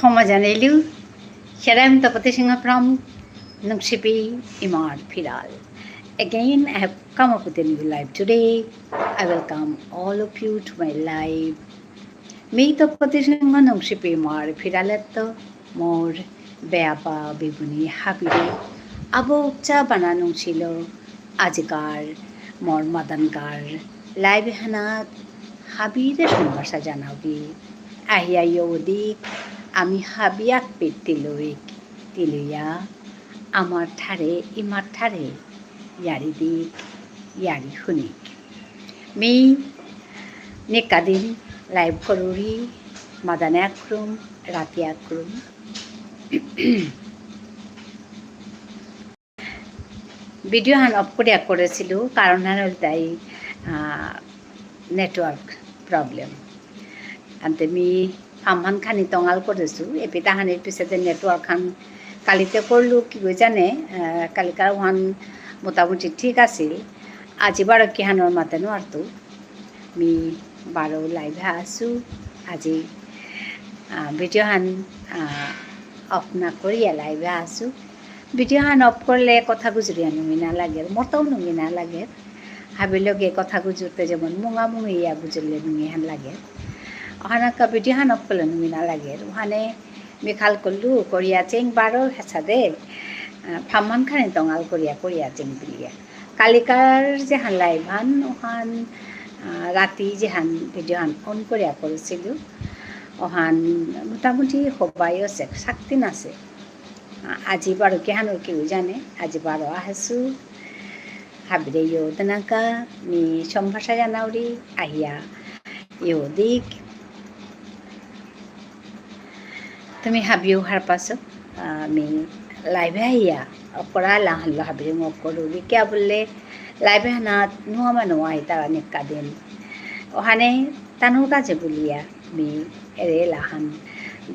Homajanelu, Sharam Tapatishinga from Nukshipi Imar Piral. Again, I have come up with a new live today. I welcome all of you to my live. May Tapatishinga Nukshipi Imar Piraletto, more Beapa Bibuni Habire, Abo Cha Bananung Shilo, Ajikar, more Madankar, Live Hanat, Habire Shumbasa Janavi, Ahia Yodik. আমি হাবিয়াক পেটিলৈক তিলুয়া আমার ঠারে ইমার ঠারে ইয়ারি দিক ইয়ারি শুনিক me নেকাদিন live করুরি মাদানে আক্রম রাতি আক্রম video Han of করেছিল কারণ হল তাই network problem আনতে me ফার্মখান খানি টঙাল কৰিছোঁ এপিটাখানিৰ পিছতে নেটৱৰ্ক খান কালিতে কৰিলোঁ কি গৈ জানে কালিকাৰ ওহান মোটামুটি ঠিক আছিল আজি বাৰ কিহানৰ মাতে নোৱাৰতো মি বাৰ লাইভে আছোঁ আজি ভিডিঅ' খান অফ নকৰি লাইভে আছোঁ ভিডিঅ' খান অফ কৰিলে কথা গুজৰি নুমি নালাগে মোৰটাও নুমি নালাগে ভাবিলগে কথা গুজোতে যেমন মুঙা মুঙিয়া গুজৰিলে নুমি হেন লাগে ওখানে ভিডিঅ' খান অফ কৰিলে নুমি নালাগে ওখানে মিখাল কৰিলোঁ কৰিয়া চেং বাৰ হেঁচা দে ফাৰ্মখান খানি টঙাল কৰিয়া চেং বুলিয়া কালিকাৰ যেহান লাইভান ওখান ৰাতি যেহান ভিডিঅ' খান অন কৰিছিলোঁ ওখান মোটামুটি সবাই আছে চাকদিন আছে আজি বাৰ কিহানৰ কি জানে আজি বাৰ আহিছোঁ হাবিৰে ইয় তেনেকা মি সম্ভাষা জানাউৰি আহিয়া ইয় দিক তুমি হাবিও হার পাছো আমি লাইভে আহিয়া অকরা লাহান হাবিরে মোক করু বিকিয়া বললে লাইভে হানাত নোয়া মানুষ আহি তারা নেকা দিন ওখানে তানুর কাছে বলিয়া মি এরে লাহান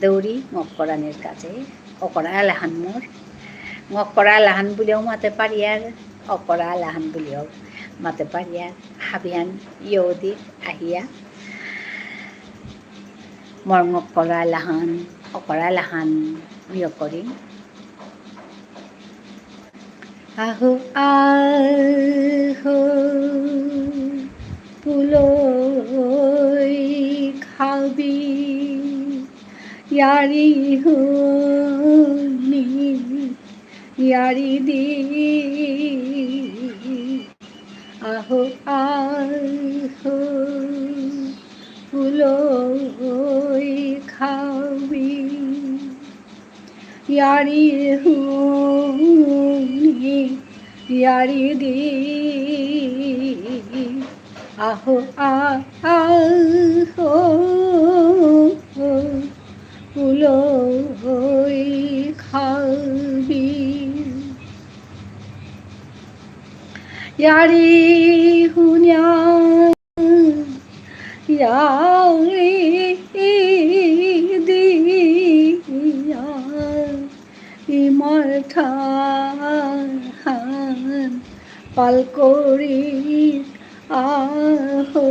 দৌড়ি মোক করানের কাছে অকরা লাহান মোর মোক করা লাহান বলিও মাতে পারি আর অকরা লাহান বলিও মাতে পারি আর হাবিয়ান ইয়দি আহিয়া মর মোক করা লাহান অকৰা লাহান বিয় কৰি আহো আহো পুলৈ খাবি ইয়াৰি শুনি ইয়াৰি দি আহো আহো পুলৈ খাবি ইয়ারি শুনি ইয়ারি দি আহো আহো পুলৈ খাবি ইয়ারি শুনিয়া ইয়ারি দিয়া ইমাৰ ঠান পাল কৰি আহো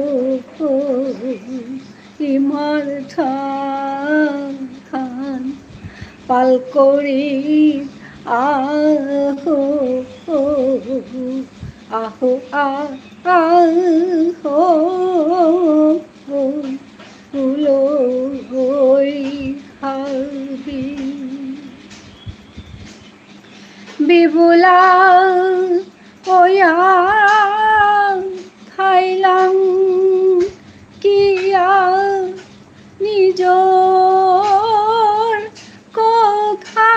ইমাৰ ঠান পাল কৰি আহো আহো আহো পুলৈ খাবি বিবুলা ওয়া খাইলাং কিয়া নিজৰ কথা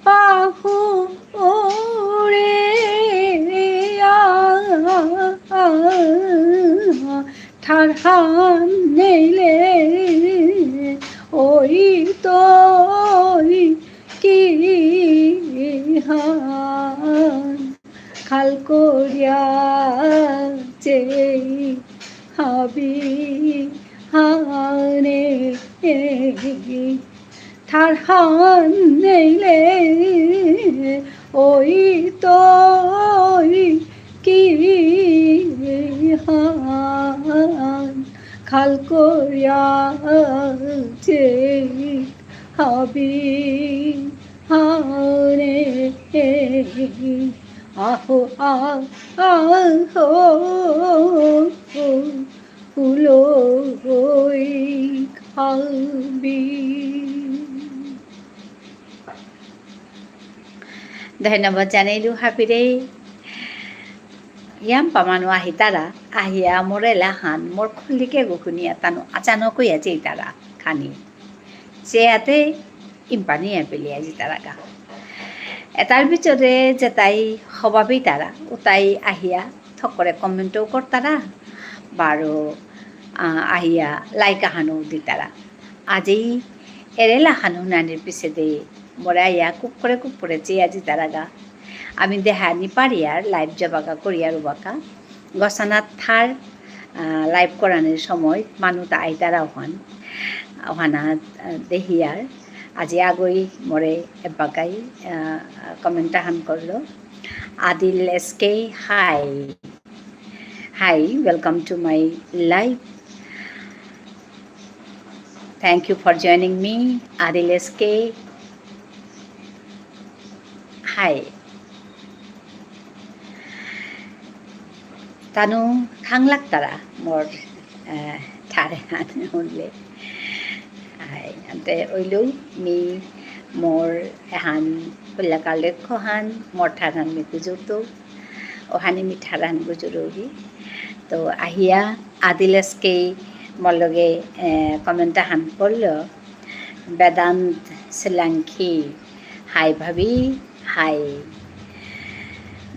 পাহৰে ঠাৰহান নেলে ওই তই কি হান খাল করিয়া যে হাবি হানে ঠারহান নেলে ওই তই কি হান halko ya che habi hane aho aho ফুলো হই খাবি ধন্যবাদ জানাইলো হাপিৰে ইয়াম পামানো আহি তাৰা আহিয়া মোৰ এলাহান মোৰ খুলিকে গুখুনিয়া তানো আচানকৈ আছে তাৰা খানি চেয়াতে ইম্পানি এপেলি আজি তাৰাকা এটাৰ ভিতৰে যে তাই স্বভাৱেই তাৰা তাই আহিয়া থকৰে কমেণ্টও কৰতাৰা বাৰু আহিয়া লাইকা হানো দি তারা আজি এরেলা হানো নানির পিছে দে মোরা ইয়া কুপ করে চেয়ে আজি তারা গা আমি দেহানি পারি আর লাইভ যাবাকা করিয়ার বাকা গসানাত থার লাইভ করানোর সময় মানুষটা আইতারা ওহানা দেহিয়ার আজি আগই মরে এবাকাই কমেন্টটা হান করলো Adil SK Hi, welcome to my live. Thank you for joining me, Adil SK. Hi. Tanu khanglak tara mor thare han only. Hi, ante oilu mi mor han pulakale khohan mor tharan mi kujuto ohani mi tharan gujurori. তো আহিয়া আদিলেসকে মোৰ লগে comment হান কৰিলো Vedant Solanki hi ভাবি hi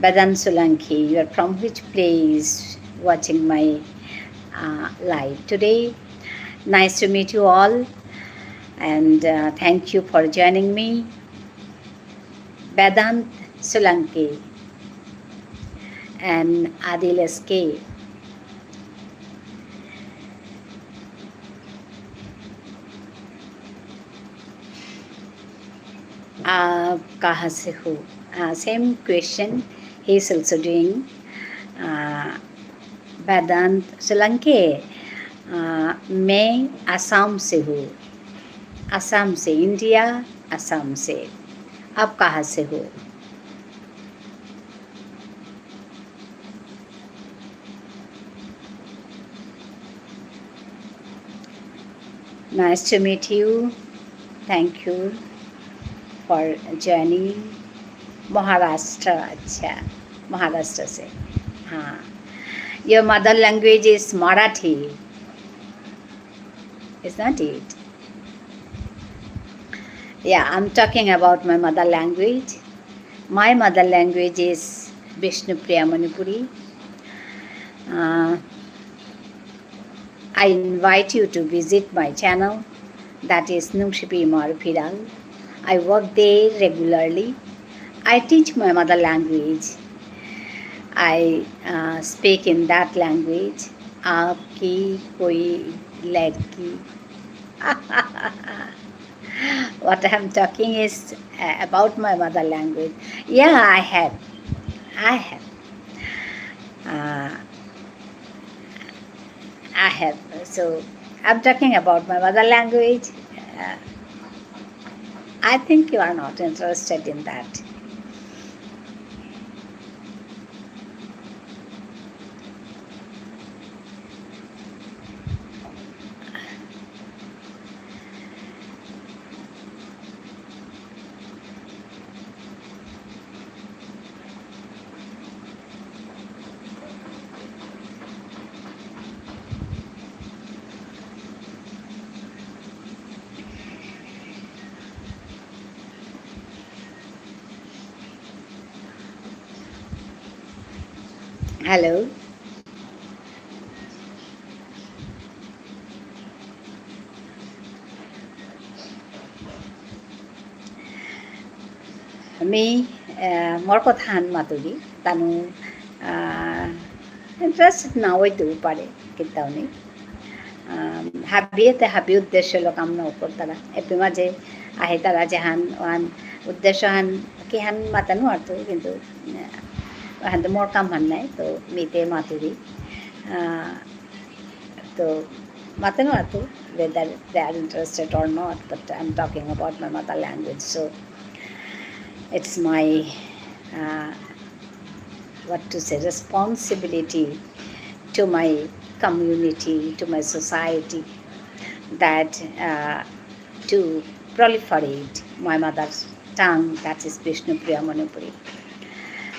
Vedant Solanki you are from which place watching my live today nice to meet you all and thank you for joining me Vedant Solanki and Adil SK. आप कहाँ से हो सेम क्वेश्चन ही is also doing Vedant Solanki मैं असम से हूँ असम से इंडिया असम से आप कहाँ से हो Nice to meet you. Thank you for joining. Maharashtra, अच्छा महाराष्ट्र से हाँ. Your mother language is Marathi. Is not it? Yeah, I'm talking about my mother language. My mother language is Vishnupriya Manipuri. I invite you to visit my channel, that is Nungshipi Marupiral. I work there regularly. I teach my mother language. I speak in that language. Aapki koi ladki. What I am talking is about my mother language. Yeah, I have. So I'm talking about my mother language. I think you are not interested in that. Hello. আমি মোৰ কথা হান মাতুৰি তানো interest নাওইতো পাৰে কেতিয়াও হাবি উদ্দেশ্য কাম নকৰ তারা AP মাঝে আহে তারা যেহান ওহান উদ্দেশ্য হান কি হান মাতানো আর তো কিন্তু হান তো মোর কাম হান নাই তো মিতে মাতুরি তো Matanatu, whether they are interested or not, but I'm talking about my mother language. So it's my uh, what to say responsibility to my community, to my society, that to proliferate my mother's tongue, that is Vishnu Priya Manipuri.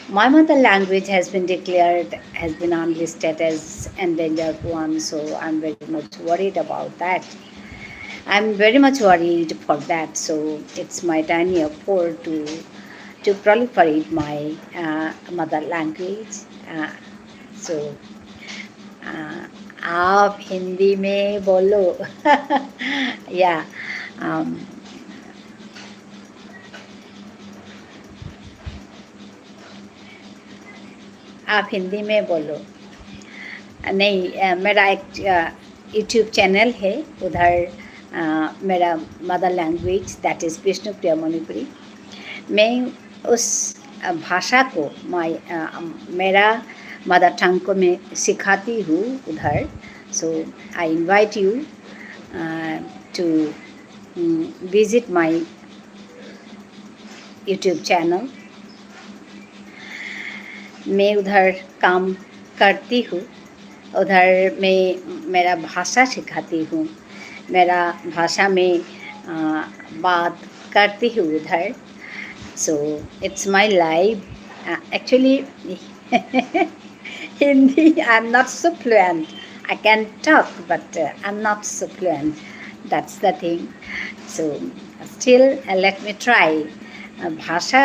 My mother language has been declared, has been unlisted as endangered one, so I'm very much worried about that. I'm very much worried for that, so it's my tiny effort to proliferate my mother language. So आप हिंदी में बोलो या आप हिंदी में बोलो नहीं मेरा एक यूट्यूब चैनल है उधर मेरा mother language that is Bishnupriya Manipuri मैं उस भाषा को मेरा मदर टंग को मैं सिखाती हूँ उधर so I invite you to visit my YouTube channel मैं उधर काम करती हूँ उधर मैं मेरा भाषा सिखाती हूँ मेरा भाषा में बात करती हूँ उधर so it's my life actually Hindi I'm not so fluent I can talk but I'm not so fluent that's the thing so still let me try भाषा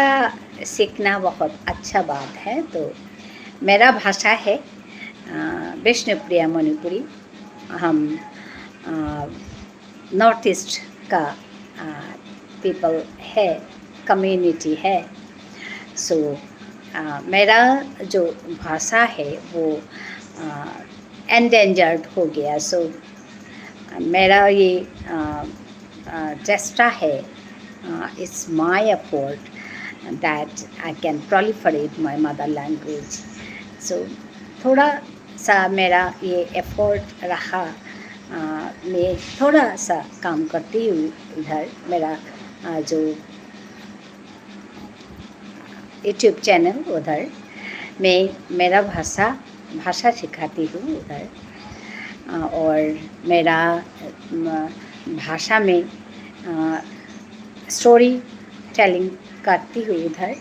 सीखना बहुत अच्छा बात है तो मेरा भाषा है विष्णु प्रिया मणिपुरी हम नॉर्थ ईस्ट का पीपल है कम्युनिटी है सो मेरा जो भाषा है वो एंडेंजर्ड हो गया सो मेरा ये चेष्टा है it's my effort that I can proliferate my mother language so थोड़ा सा मेरा ये एफर्ट रहा मैं थोड़ा सा काम करती हूँ इधर मेरा जो यूट्यूब चैनल उधर मैं मेरा भाषा सिखाती हूँ उधर और मेरा भाषा में स्टोरी टेलिंग करती हूँ उधर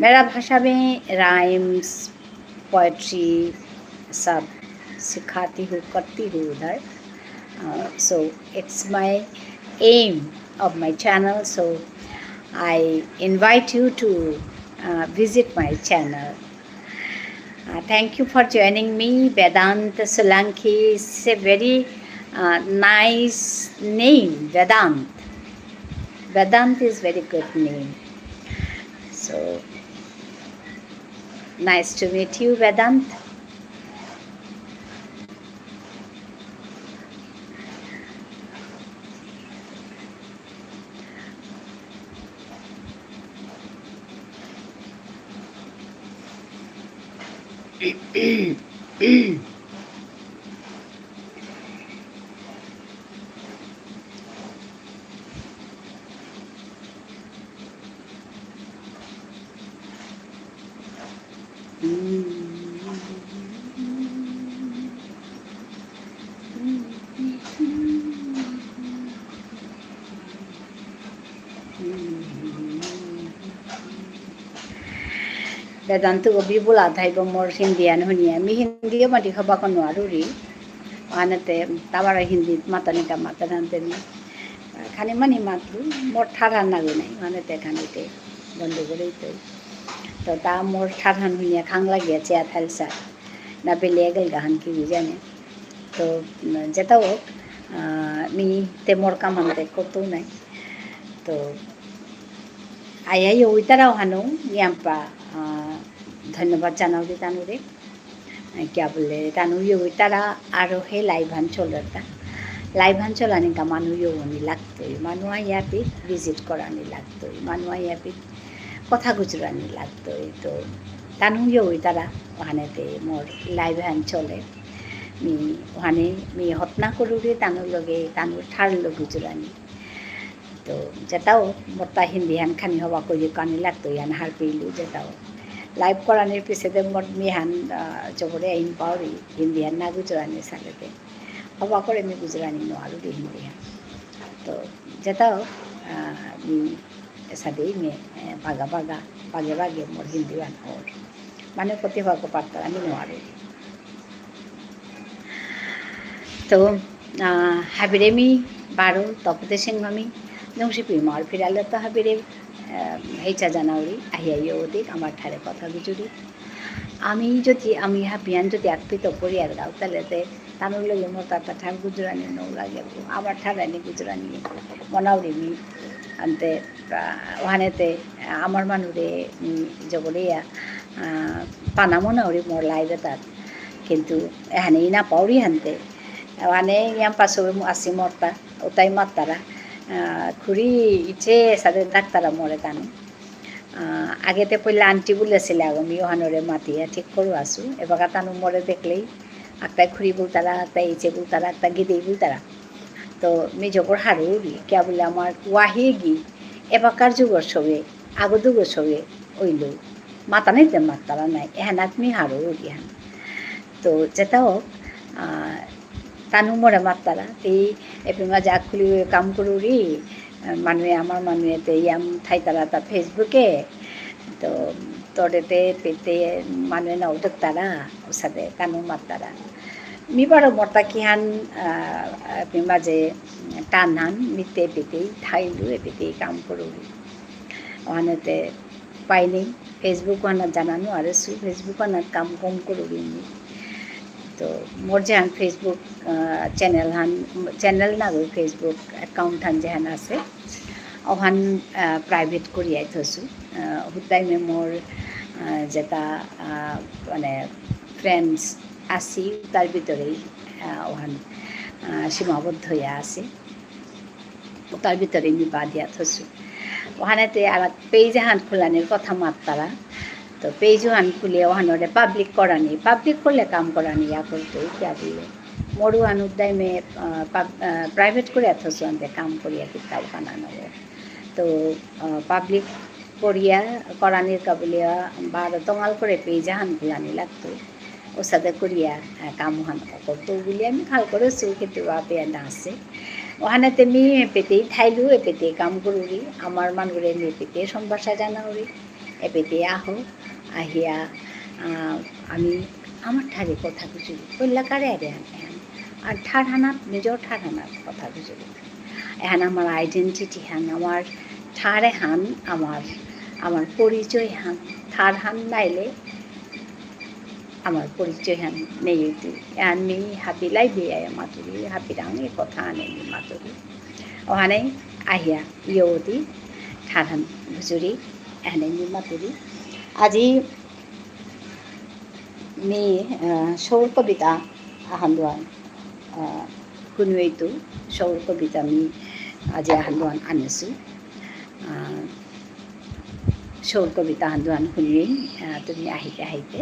मेरा भाषा में राइम्स पोएट्री सब सिखाती हूँ करती हूँ उधर so it's my aim of my channel so I invite you to visit my channel. Thank you for joining me. Vedant Solanki is a very nice name, Vedant. Vedant is very good name. So, nice to meet you, Vedant. Vedantu ko bibula thai ko mor Hindi an hunia mi Hindi ma di khaba ko no aruri anate tabara Hindi matani ta matanante ni khani mani matru mor tharan na go nai anate khani te bondu gorei to ta mor tharan hunia khangla ge che thalsa na belegal gahan ki bijane to jeta ho mi te mor kamante ko tu nai to ayayo itara hanu yampa धन्यवाद জানাওগে তানুরে क्या बोले तानु यो तारा आरो हे लाइभांचल आणि का मानु यो होनी लागतोय मानुआ यापी visit करानी लागतोय मानुआ यापी कथा गुजरानी लागतोय तो तानु यो तारा वहानेते मोर लाइभांचले মি ওখানে মি হতনা করুরে তানুর লগে তানুর ঠার লগ গুজরানি তো যেটাও মোটা হিন্দি হান খানি হওয়া করি কানি লাগতো ইয়ান হার পেইলু যেটাও লাইভ করানোর পিছনে মোট মিহান জবরে আইন পাওরি হিন্দি হান না গুজরানি সালেতে হওয়া করে মি গুজরানি নো আলু দি হিন্দি হান তো যেটাও মি সাদেই মে বাগা বাগা বাগে বাগে মোর হিন্দি হান হর মানে প্রতিভা को পারতো আমি নো আলু তো হাবিরেমি বারো তপতে সিংহমি নংসিপি মার ফিরালে তো হাবিরে হেচা জানাউরি আহিয়াইও ওদিক আমার ঠারে কথা গুজুরি আমি যদি আমি হাবিয়ান যদি আকপিত পরিয়ার গাও তাহলে তানুর লগে মোর তার ঠার গুজরানি নৌ লাগে আমার ঠারানি গুজরানি মনাউরি মি আনতে ওখানেতে আমার মানুরে জবরিয়া পানা মনাউরি মোর লাইবে তার কিন্তু এখানে ইনা পাউরি হানতে ওখানে ইয়াম পাশে আসি মরতা ওটাই মারতারা খুরি ইচ্ছে সাথে ডাক্তারা মরে তানো আগেতে পইলে আন্টি বলেছিলে আমি ওহানরে মাতিয়া ঠিক করো আসু এবার তানু মরে দেখলেই একটা খুরি বলতারা একটা ইচ্ছে বলতারা একটা গিদেই বলতারা তো নিজকর হারু কে বলে আমার ওয়াহি গি এবাকার যুগর সবে আগো যুগর সবে ওইল মাতা নাই মাতারা নাই এহান আত্মি হারু ইহান তো যেটাও তানু মরে মাতারা এই এপিমা যা খুলি কাম করুরি মানুহে আমার মানুহেতে ইয়াম থাইতারা তা ফেসবুকে তো তোরেতে পেতে মানুহে নাও দেখতারা ওর সাথে কানু মাতারা মিবারও মরতা কিহান মাঝে টান হান মিতে পেতেই থাইলু পেতেই কাম করুরি ওখানেতে পাইনি ফেসবুক আনার জানানো আর ফেসবুক আনার কাম কম করুরি তো মোর যেহান ফেসবুক চ্যানেল না গো ফেসবুক একাউন্ট হান যেহান আছে ওহান প্রাইভেট করি আইথসু হুতাইমে মোর যেটা মানে ফ্রেন্ডস আসি তার ভিতরেই ওহান সীমাবদ্ধ হইয়া আছে তার ভিতরে আমি বাদিয়া থসু ওখানেতে আর পেজ হান খোলানির কথা মাত্তারা তো পেজ হান খুলে ওখানে পাবলিক করানি পাবলিক করলে কাম করানি ইয়া করতো ইয়া বললে মরু হান উদ্যামে প্রাইভেট করে থসু আনতে কাম করিয়া কিতাব বানানো তো পাবলিক করিয়া করানির কাবলিয়া বা তঙাল করে পেজ হান খোলানি লাগতো ওর সাথে করিয়া কাম হান করতো বলে আমি খাল করেছি কিন্তু পেয়ে না আছে ওখানেতে মি পেতেই থাইলু পেতে কাম করুরি আমার মানুষের মেয়ে পেতে সম্ভাষা জানাউরি পেতে আহো আহিয়া আমি আমার ঠারে কথা গুজরি কইলা কারে আরে এখন আর ঠার হানাত নিজের ঠার হানাত কথা গুজরি এখন আমার আইডেন্টিটি হান আমার ঠারে হান আমার পরিচয় হান ঠার হান নাইলে আমার পরিচয় হান নেই আমি হাতি লাই দিয়ে মাতুরি হাতি রাঙে কথা আনে মাতুরি ওখানে আহিয়া ইয়দি ঠারহান গুজুরি এনে মাতুরি আজি মি সৌর কবিতা আহান্দোয়ান শুনুৱেইতো সৌর কবিতা আমি আজি আহান্দোয়ান আনিছো সৌর কবিতা আহান্দোয়ান শুনুৱেই তুমি আহিতে আহিতে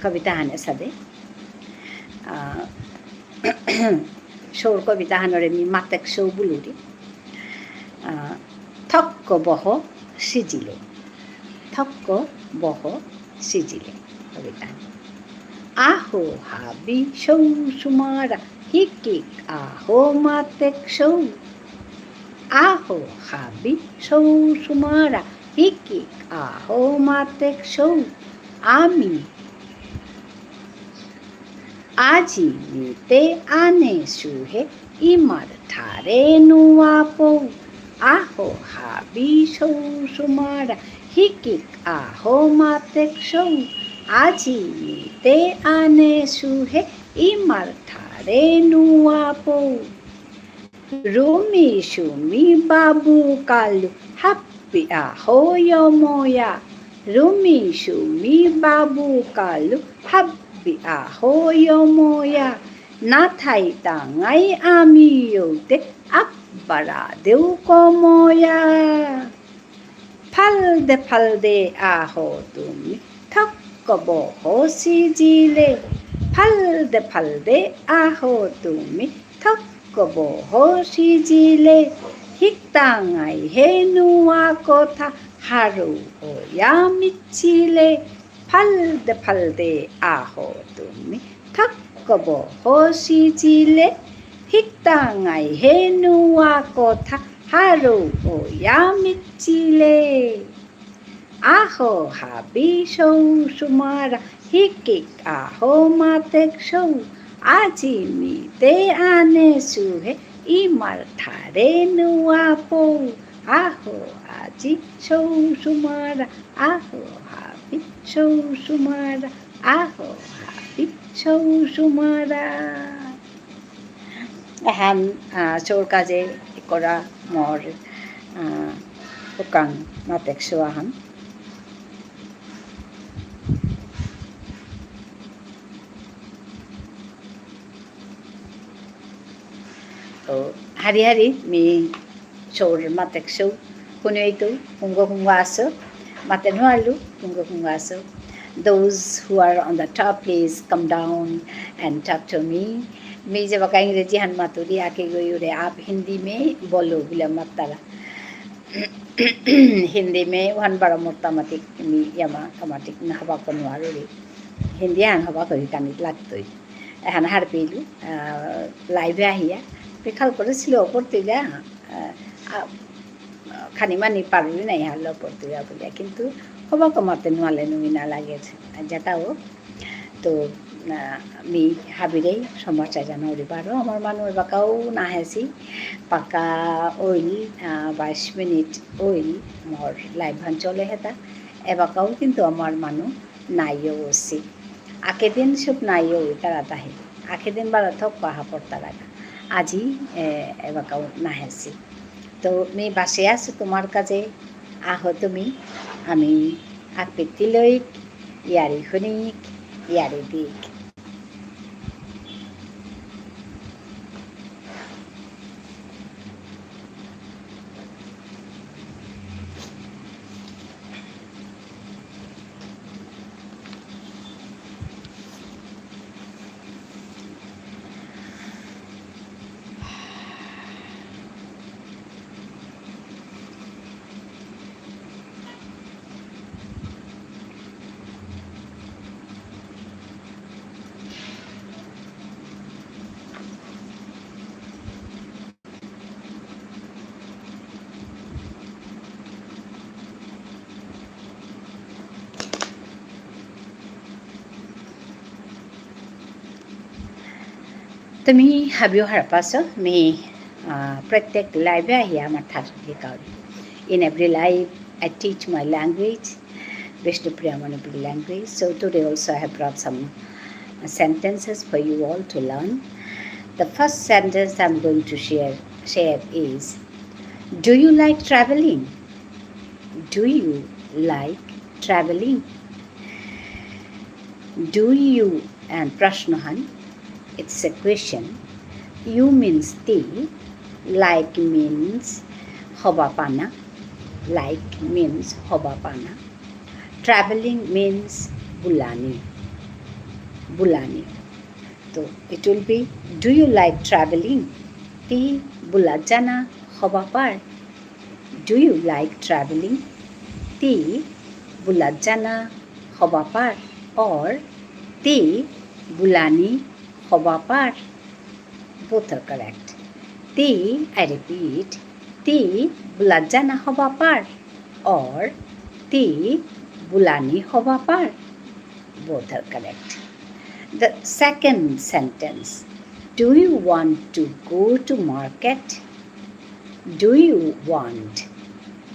কবিতা হানে সাদে সৌর কবিতা হানরে মি মাতেক সৌ বুলুরি থক্ক বহ সিজিলে থক্ক বহ সিজিলে কবিতা আহো হাবি সৌ সুমারা হিকিক আহো মাতেক সৌ আহো হাবি সৌ সুমারা হিকিক আহো মাতেক সৌ আমি আজি নিতে আনে সুহে ইমার ঠারে নুয়া পৌ আহো হাবি সৌ সুমারা হিকিক আহো মাতেক সৌ আজি নিতে আনে সুহে ইমার ঠারে নুয়া পৌ রুমি সুমি বাবু কালু হাপ্পি আহো ইয়ময়া রুমি সুমি বাবু কালু হাপ্পি আহো ইয়ময়া না থাই তাঙাই আমি ইউতে আকবারা দেউ কময়া ফালদে আহো তুমি থক্ক কব সিজিলে ফাল দে আহো তুমি থক কব সিজিলে হিকতাঙাই হে নোৱা কথা হাৰু হয়া মিছিলে ফাল দে আহো তুমি থক কব সিজিলে হিকতাঙাই হে নোৱা কথা হাৰু হয়া মিছিলে আহো হাবি সৌ সুমারা হিকিক আহো মাতেক সৌ আজি মিতে আনে সুহে ইমার ঠারে নোৱা পৌ আহো আজি সৌ সুমারা আহো হাবি সৌ সুমারা আহো হাবি সৌ সুমারা এহান চোর কাজে কৰা মোৰ শুকান মাতেক চোৱাহান hari-hari mi show matek show kuno itu hungo aso maten halu hungo aso. Those who are on the top, please come down and talk to me. मैं जब अंग्रेजी हन मातुरी आके गई उरे आप हिंदी में बोलो बिला मतला हिंदी में वन बड़ा मोटा मतिक मी यमा कमाटिक न हवा कनुआरो रे हिंदी हन हवा करी कानित लागतोय हन हार पेलु लाइव आहिया बेखाल করেছিল পড়তুগা খানি মানি পারবি নাই হালো পড়তুগা বলে কিন্তু হবা কমাতে নোয়ালে নুমিনা লাগে যেটাও তো মি হাবিরেই সমাচার জানুয়ারি 12 আমার মানুষ বাকাও না হেসি পাকা ওইল 22 মিনিট ওইল মোর লাইভ ভান চলে হেতা এবাকাও কিন্তু আমার মানুষ নাইও ওসি আকে দিন সব নাইও তারাতাহি আকে দিন বারা থক পাহা পড়তা লাগা আজি এবাকাও না হেসি তো মি বাসে আছো তোমার কাজে আহো তুমি আমি আকৃতি লইক ইয়ারি খনিক ইয়ারি দিক তুমি হাবিও হারপাছ মি প্রত্যেক লাইভে আহি আমার থাকি কাউরি in every life I teach my language Vishnupriya Manipuri language so today also I have brought some sentences for you all to learn. The first sentence I'm going to share is do you like traveling? Do you like traveling? Do you and Prashnahan it's a question. You means ti, like means hobapana, like means hobapana. Traveling means bulani. So it will be, do you like traveling? Ti bulajana hobapar. Do you like traveling? Ti bulajana hobapar or ti bulani hobapar. Both are correct. Ti, I repeat, ti bulajana hobapar or ti bulani hobapar. Both are correct. The second sentence, do you want to go to market? Do you want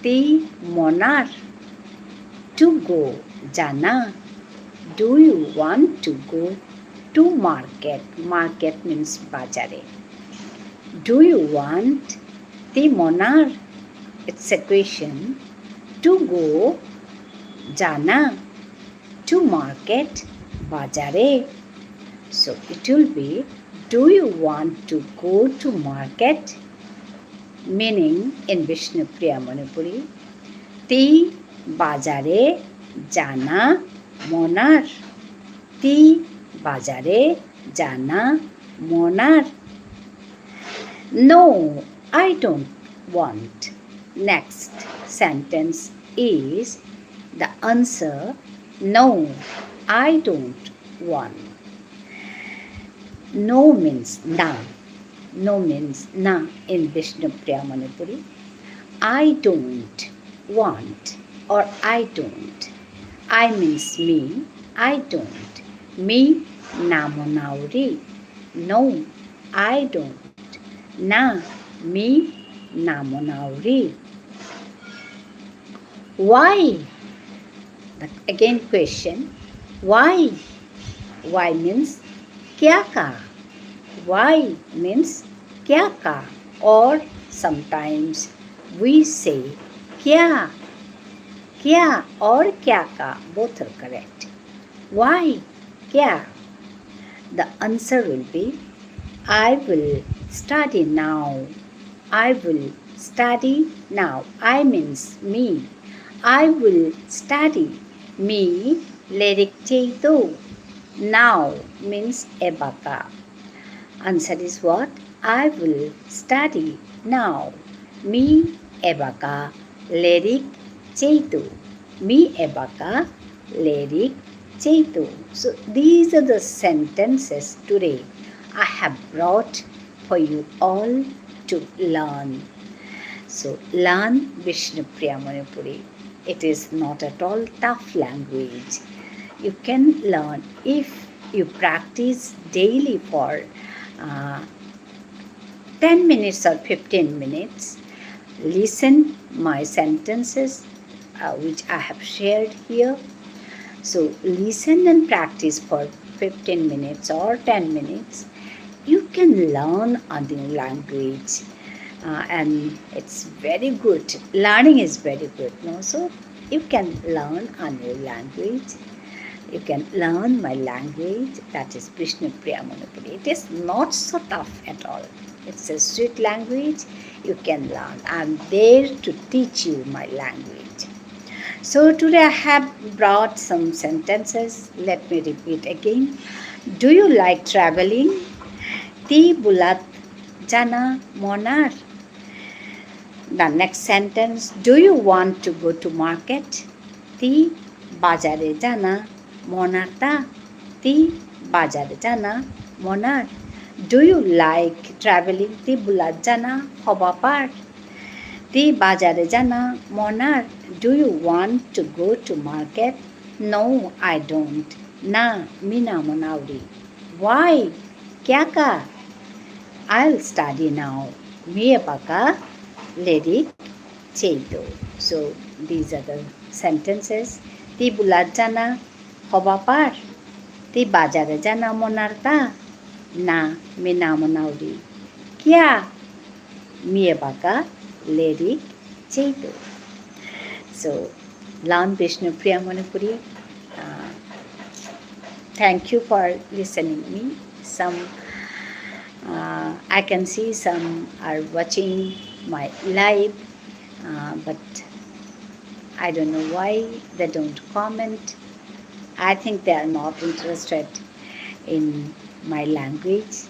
ti monar to go jana? Do you want to go to market? Market means bajare. Do you want the monar? It's a question. To go jana to market bajare. So it will be, do you want to go to market? Meaning in Vishnupriya Manipuri, ti bajare jana মনার, তি বাজারে জানা মনার। No, I don't want. Next sentence is the answer. No, I don't want. No means na. No means na in Vishnupriya Manipuri. I don't want or I don't. I means me. I don't. Me namonauri. No, I don't. Na me namonauri. Why? Again question. Why? Why means kya ka? Why means kya ka? Or sometimes we say kya. Kya or kya ka, both are correct. Why? Kya? The answer will be I will study now. I will study now. I means me. I will study. Me lyric cheitu. Now means ebaka. Answer is what? I will study now. Me ebaka lyric cheitu. Me ebaka lyric cheitu. So these are the sentences today I have brought for you all to learn. So learn Vishnupriya Manipuri. It is not at all tough language. You can learn if you practice daily for 10 minutes or 15 minutes. Listen my sentences which I have shared here. So listen and practice for 15 minutes or 10 minutes. You can learn a new language and it's very good. Learning is very good, no? So you can learn a new language. You can learn my language, that is Vishnupriya Manipuri. It is not so tough at all. It's a sweet language. You can learn. I'm there to teach you my language. So today I have brought some sentences. Let me repeat again. Do you like traveling? Ti bulat jana monar. The next sentence. Do you want to go to market? Ti bajare jana monar ta. Ti bajare jana monar. Do you like traveling? Ti bulat jana hobapar. Ti bajare jana monar. Do you want to go to market? No, I don't. Na mina monauri. Why? Kya ka? I'll study now. Miye paka lyric cheido. So these are the sentences. Ti bulat jana hobapar. Ti bajare jana monarta. Na mina monauri. Kya? Miye paka lyric cheido. So learn Vishnupriya Manipuri. Thank you for listening me. Some I can see some are watching my live, but I don't know why they don't comment. I think they are not interested in my language.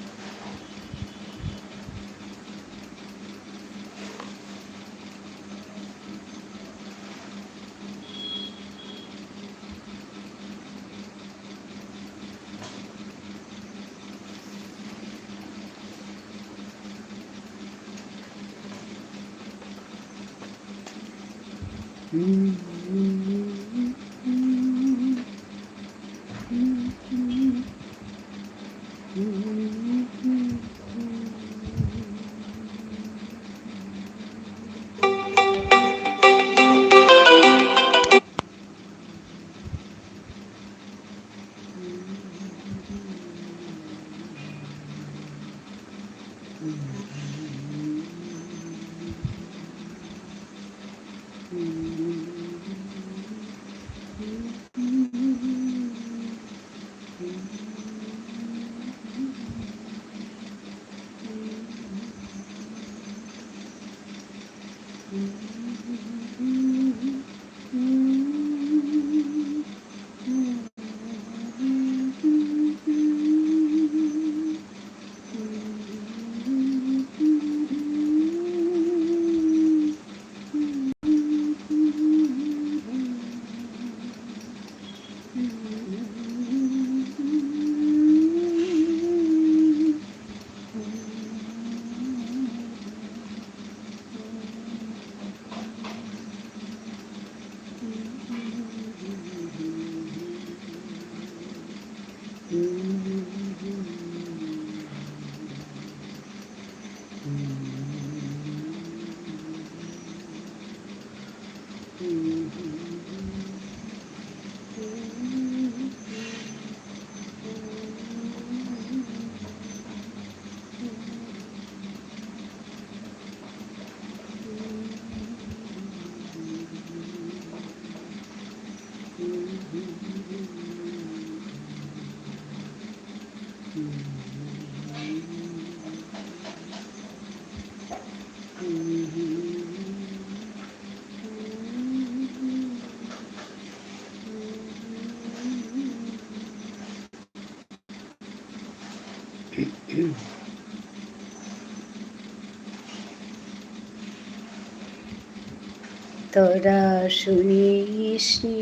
তোরা শুনিসনি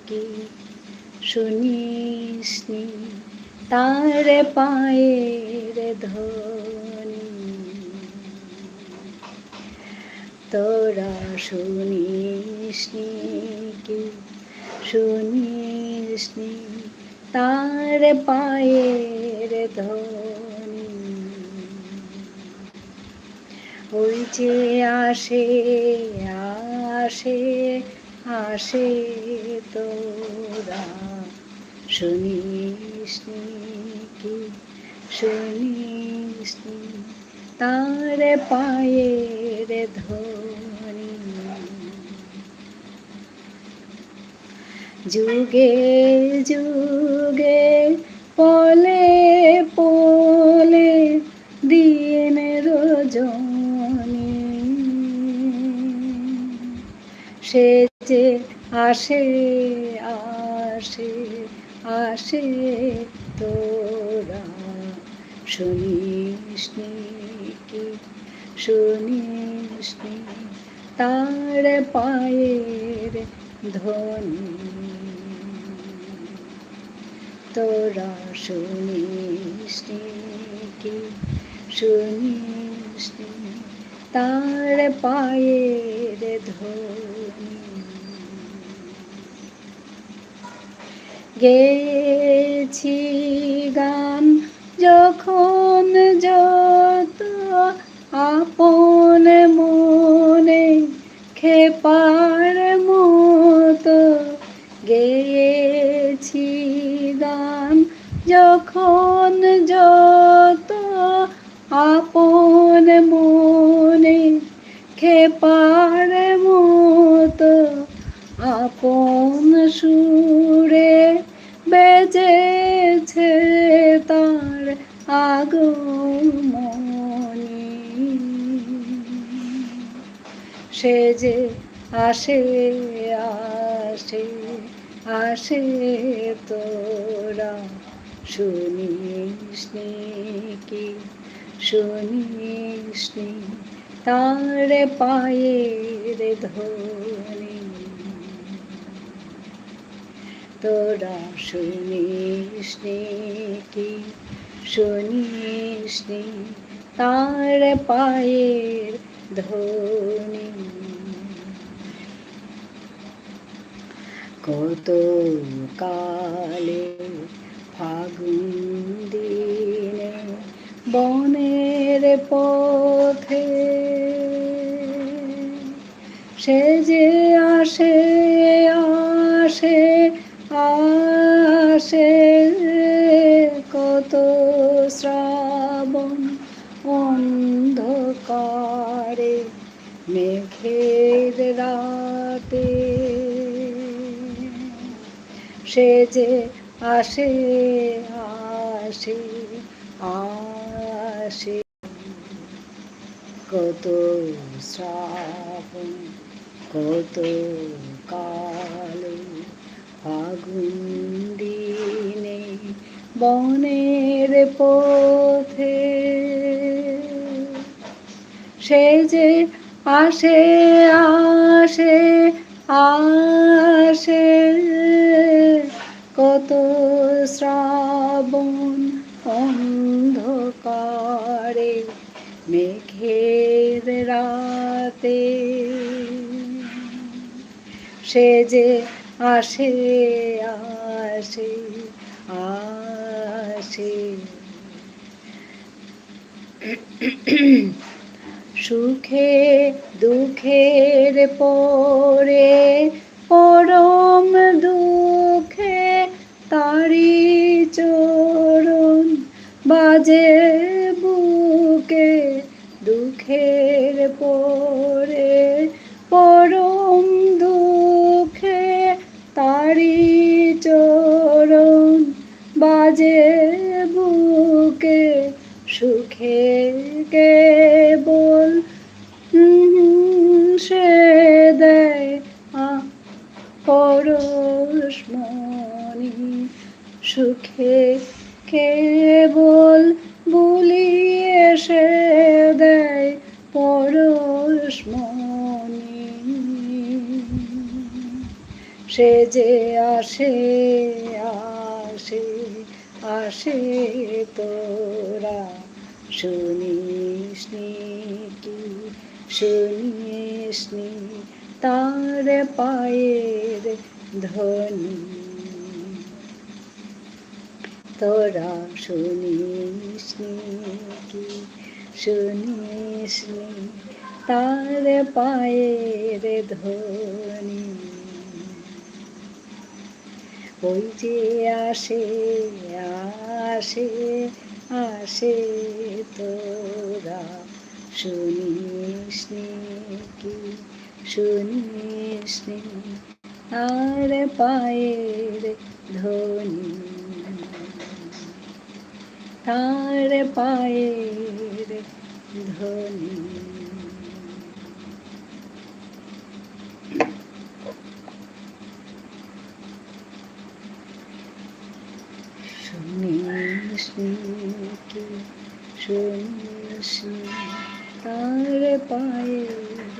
কি শুনিসনি তার পায়ের ধ্বনি, তোরা শুনিসনি কি শুনিসনি তার পায়ের ধ্বনি, ওই যে আসে আসে আসে তোরা শুনিসনি কি শুনিসনি তার পায়ের ধ্বনি, যুগে যুগে পলে পলে দিন রজনী, সে যে আসে আসে আসে তোরা শুনিসনি কি শুনিসনি তার পায়ের ধ্বনি, তোরা শুনিসনি কি শুনিসনি তার পায়ের ধ্বনি, গেছি গান যখন যত আপন মনে খেপার মতো, গেছি গান যখন যত আপন মনে খেপার মতো, আপন সুরে বেজেছে তার আগমনী, সে যে আসে আসে আসে তোরা শুনিসনি কি শুনিসনি তার পায়ের ধ্বনি, তোরা শুনিসনি কি শুনিসনি তার পায়ের ধ্বনি, কত কালে ফাগুন দিনে বনের পথে, সে যে আসে আসে আসে কত শ্রাবণ অন্ধকারে মেঘের রাতে, সে যে আসে আসে আসে কত শ্রাবণ কত কালো ফাগুন দিনে বনের পথে, সে যে আসে আসে আসে কত শ্রাবণ অন্ধকারে মেঘের রাতে, সে যে আসে আসে আসে সুখে দুঃখের পরে পরম দুঃখে তারি চরণ বাজে বুকে, দুঃখের পরে পরম দুঃখে তারি চরণ বাজে বুকে, বুকে সুখে কেবল সে দেয় পরশমণি, সুখে কেবল বুলিয়ে সে দেয় পরশমণি। সে যে আসে আসে আসে তোরা শুনিস নি কি, শুনিস নি তার পায়ের ধ্বনি, তোরা শুনিস নি কি, শুনিস নি তার পায়ের ধ্বনি। ওই যে আসে আসে আসে তোরা শুনিস নি কি, শুনিস নি তার পায়ের ধ্বনি, তার পায়ের ধ্বনি। শুনিস নি কি, শুনিস নি তার পায়ের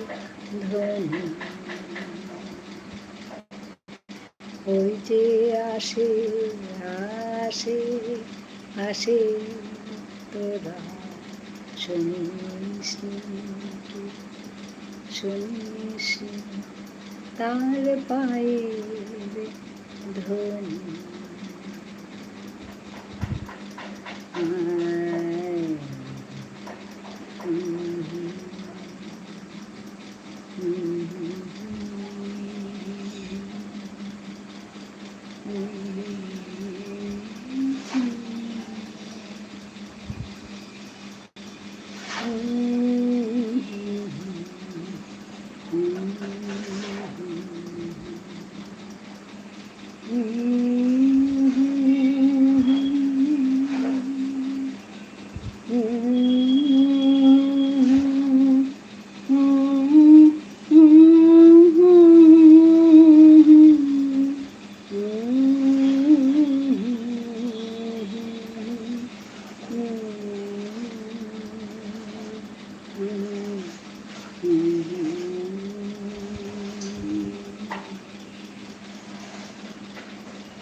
ধ্বনি। ওই যে আসে আসে আসে তোরা শুনিস নি কি, শুনিস নি তার পায়ের ধ্বনি।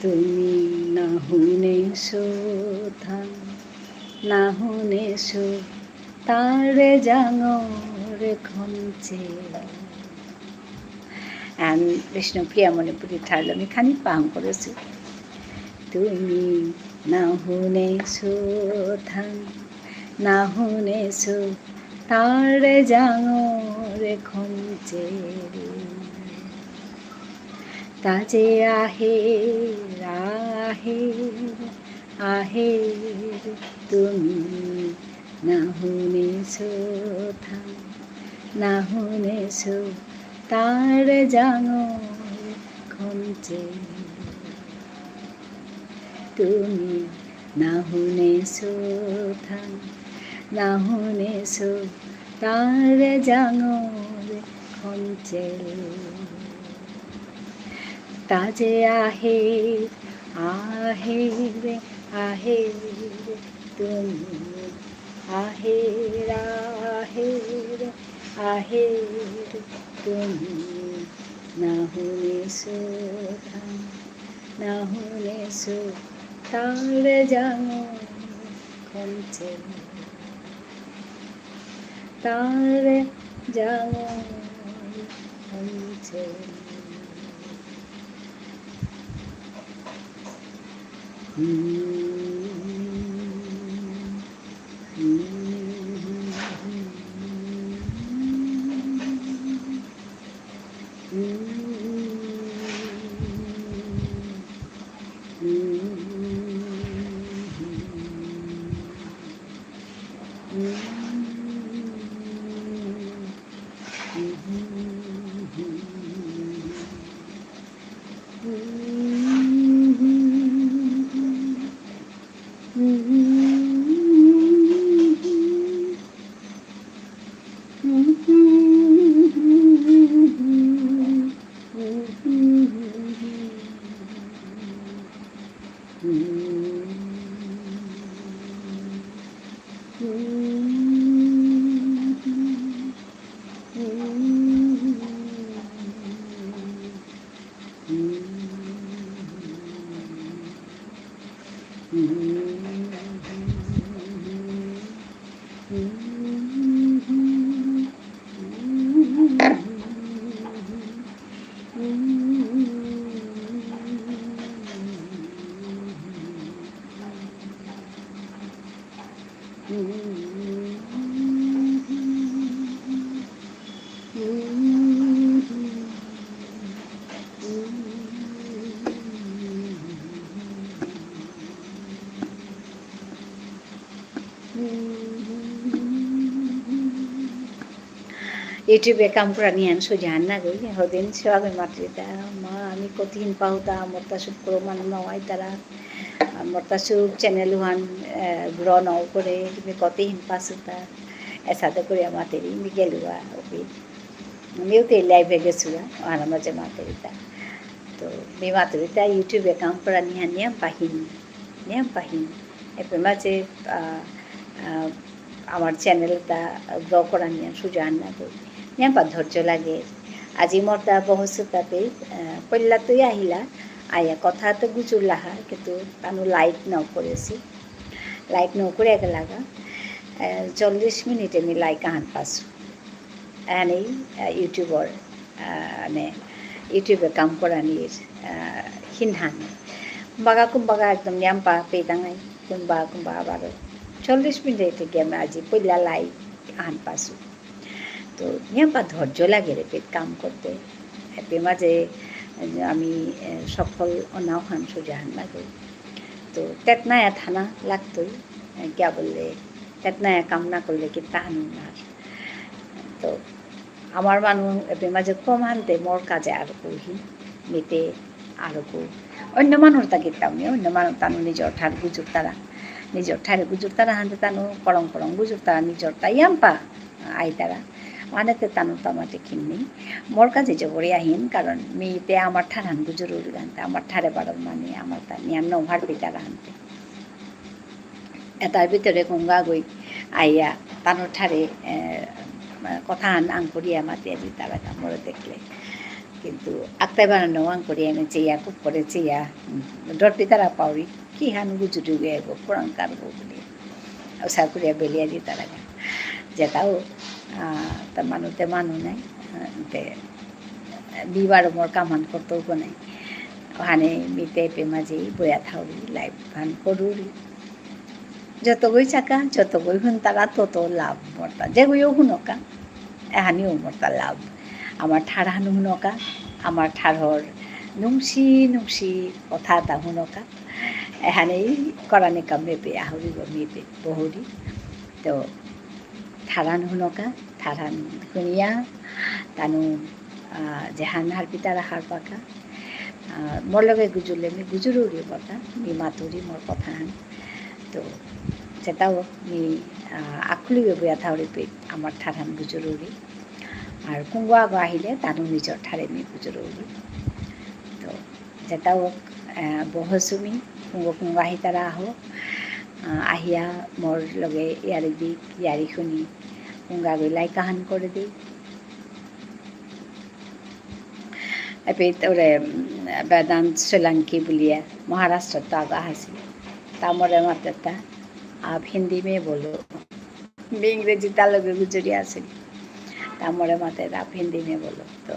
তুমি না শুনেছো থান, না শুনেছো তারে জাঙর খঞ্চে। বিষ্ণুপ্রিয়া মণিপুরী ঠাইলৈ আমি খানিক পাহন কৰিছোঁ। তুমি না শুনেছো থান, না শুনেছো তারে জাঙর খঞ্চে। তাজে আহের আহের আহের তুমি না শুনেছো থান, না শুনেছো তার জাঙর খঞ্চে। তুমি না শুনেছো থান, না শুনেছো তার জাঙর খঞ্চে। তাজে আহের আহের আহের তুমি আহের আহের আহের তুমি না শুনেছো থান, না শুনেছো তার জাঙর খঞ্চে, তার জাঙর খঞ্চে। युट्युबे काम पुरानियान सुजान गई होदिन सेवा मात्रिता मा आमी कतिन पाहुता मोर्ता सुख करो मान नवाई तारा मोर्ता सुख चैनल वन ग्रो नौ करे मी कतिन पासुता ऐसा तो करे मातेरी मी गेलुआ ओके मी उते लाइव गेसुआ आना मजे मातेरीता तो मी मातेरीता युट्युबे काम पुरानियान नियम पाहिन एपे माचे আমার চ্যানেলটা গ্রো করা নিয়ে সুজান না গই নিয়াম ধৈর্য লাগে আজি মরতা বহসুতাতে পল্লা তুই আহিলা আয়া কথা তো গুজুর লাহা কিন্তু তানু লাইক নাও করেছি লাইক নাও করে এক লাগা 40 মিনিটে আমি লাইক আহান পাসু এনেই ইউটিউবর মানে ইউটিউবে কাম করা নিয়ে হিনহান কুম্বাগা একদম নিয়াম পা পেদাঙাই কুম্বা আবার 40 মিনিট থেকে আমি আজি পইলা লাই আহান পাসু তো নিয়াম্পা ধৈর্য লাগে রে পেট কাম করতে এপে মাঝে আমি সফল অনাও হান সুজাহান লাগে তো তেতনায়া থানা লাগতোই क्या বললে তেতনায়া কাম না করলে কি তাহান না তো আমার মানুষ এপে মাঝে কম হানতে মোর কাজে আর কহি মেতে আরো কো অন্য মানুষ তাকে তামনি অন্য মানুষ তানু নিজর ঠার গুজুর তারা নিজর ঠারে গুজুর তারা হানতে তানু করং গুজুর তারা নিজর তাইয়াম্পা আই তারা মানেতে তানু তামাতে কিননি মোর কাছে যে বড়ি আহিন কারণ মেয়েতে আমার ঠার হান গুজুর উড়ানতে আমার ঠারে বাড়ার মানে আমার তা নিয়াম নভার পিতারা হানতে এটার ভিতরে গঙ্গা গই আইয়া তানুর ঠারে কথা হান আং করিয়া মাতিয়া দি তারা মোরে দেখলে কিন্তু আক্তাই বানানো আং করিয়া এনে চেয়া খুব করে চেয়া ডর পিতারা পাউরি কি হান গুজুরি গিয়ে গো পুরাং কারবো বলে ওসা করিয়া বেলিয়া দি তারা যেটাও তা মানুতে মানু নাই তে বিবার মোর কামান করতেও নাই ওখানে মিতে পেমাজি বয়া থাউরি লাইভ ভান করুরি যত বই চাকা যত বই হুন তারা তত লাভ মরতা যে বইও হুনকা এহানিও মরতা লাভ আমার ঠার হানু হুনকা আমার ঠারহর নুংসি কথা এটা হুনকা এহানেই কৰাণে কাম মেপে আহৰি মেপে বহুৰি তো ঠাৰান হুনকা ঠাৰান শুনিয়া তানু যেহান হার পিতারা হার পাকা মোর লগে গুজুরলে আমি গুজুরুরি বটা মি মাতুরি মোর কথা হান তো সেটাও মি আখুলি বয়া থাউরি পেট আমার ঠারান গুজুরুরি আর কুঙ্গা আগো আহিলে তানু নিজর ঠারে মি গুজুরুরি তো যেটাও বহসুমি কুঙ্গ আহি তারা আহো আহিয়া মোর লগে ইয়ারি দি ইয়ারি শুনি কুঙ্গা গৈ লাই কাহান করে দিই এপে তোরে বেদান্ত সোলাঙ্কি বুলিয়া মহারাষ্ট্র তো আগা হাসি তামরে মাত্রা आप हिंदी में बोलो इंग्रेजी ता लगे गुजरी आसली तामरे माते आप हिंदी में बोलो तो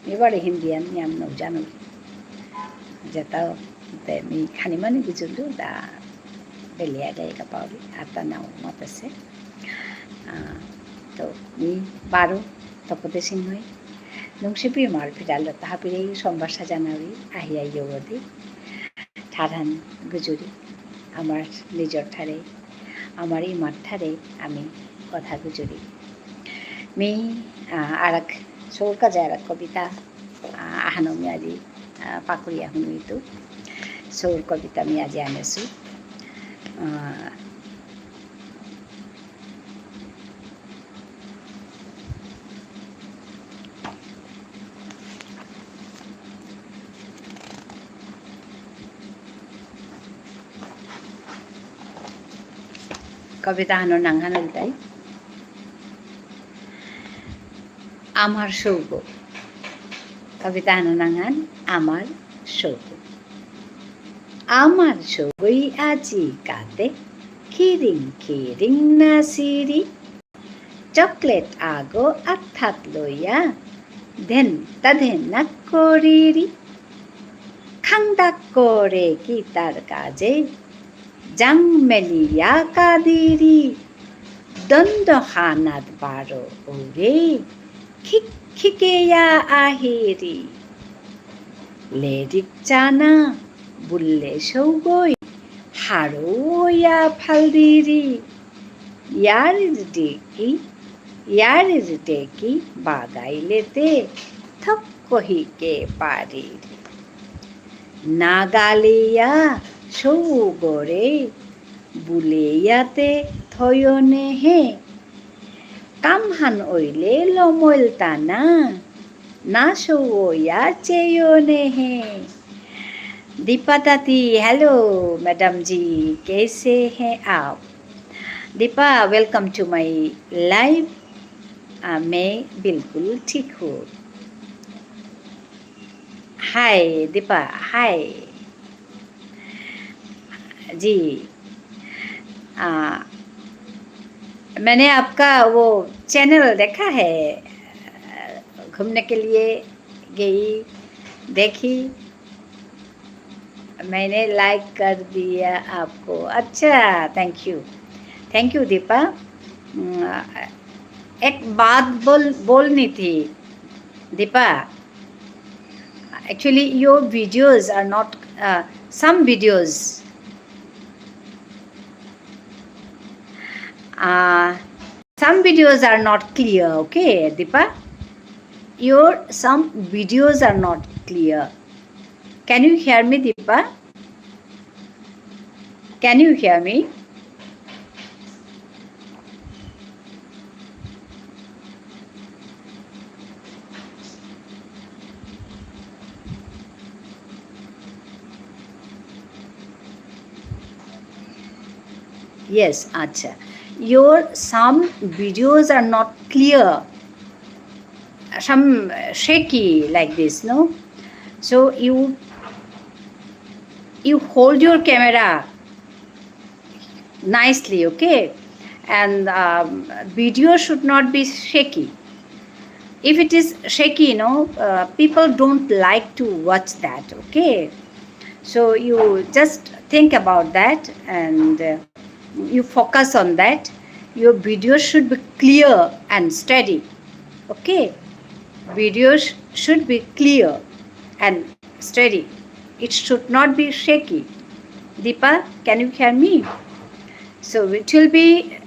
मी बड़े हिंदियान नियम नौ जानो जेता ते मी खानी मानी गुजरलु दा बेलिया गए का पावली आता नाउ मते से तो मी बारो तपते सिंह हई नंगसिपि मार फिरालो ताहा पिरे सोमबार साजानावि আহিয়া ইয়দি ঠারান গুজরি আমার নিজর ঠারে আমার এই মাঠ ঠারে আমি কথা গুজরি মি আর এক সৌর কাজে আর এক কবিতা আহানো আমি আজি পাকুড়িয়া শুনিতো সৌর কবিতা আমি আজি আনিছো কবিতা হানো নাংহান উল্টাই আমার সৌগ কবিতা হানো নাংহান আমার সৌগ আমার সৌগই আজি কাতে খিরিং খিরিং না সিরি চকলেট আগো আর্থাৎ লইয়া ধেন তাধেন না করিরি খাংদাক করে কি তার কাজে জাং মেলিয়া কাদিরি দ্বন্দ্ব হানাত বারো ওরে খিক খিকেয়া আহিরি লেরিক চানা বুল্লে সৌগই হারোয়া ফালদিরি ইয়ারির ডেকি বাগাইলেতে থক কহিকে পারিরি নাগালিয়া সৌগরে বুলেয়াতে থয়নে হে কামহান ওইলে লমইল টানা না সৌয়া চেয়নে হে दीपा ताती हेलो मैडम जी कैसे हैं आप Deepa welcome to my live मैं बिल्कुल ठीक हूँ हाय दीपा हाय जी मैंने आपका वो चैनल देखा है घूमने के लिए गई देखी मैंने लाइक कर दिया आपको अच्छा थैंक यू दीपा एक बात बोलनी थी Deepa actually your videos are not some videos are not clear okay Deepa your some videos are not clear Can you hear me, Deepa? Can you hear me? Yes, acha. Your some videos are not clear. Some shaky like this, no? So you hold your camera nicely, okay? And video should not be shaky. If it is shaky, people don't like to watch that, okay? So you just think about that and you focus on that. Your video should be clear and steady, okay? Videos should be clear and steady. It should not be shaky. Deepa, can you hear me? So it will be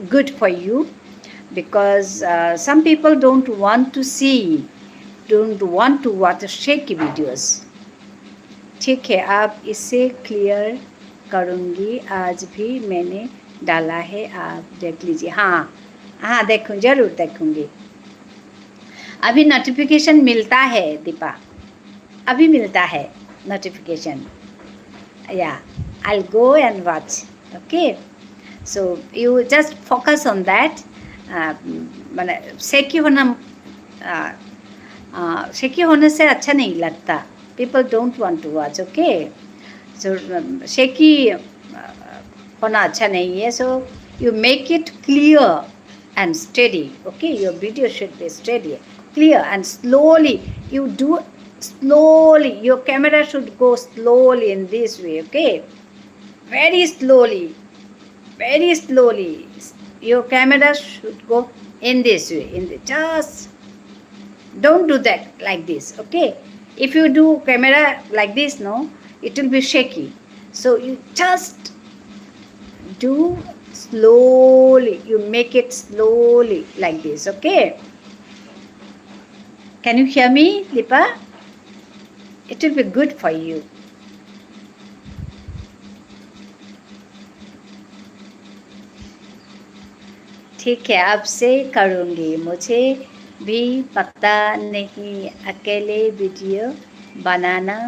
good for you because some people don't want to watch shaky videos. ठीक है, आप इसे clear करूँगी आज भी मैंने डाला है आप देख लीजिए हाँ देखूँ जरूर देखूँगी अभी नोटिफिकेशन मिलता है दीपा अभी मिलता है नोटिफिकेशन या I'll go and watch okay so you just focus on that माने शेकी होने से अच्छा नहीं लगता people don't want to watch okay so shaky होना अच्छा नहीं है so you make it clear and steady okay your video should be steady clear and slowly you do slowly your camera should go slowly in this way okay very slowly your camera should go in this way just don't do that like this okay if you do camera like this it will be shaky so you just do slowly you make it slowly like this okay can you hear me Deepa it will be good for you ठीक है आपसे करूँगी मुझे भी पता नहीं अकेले video बनाना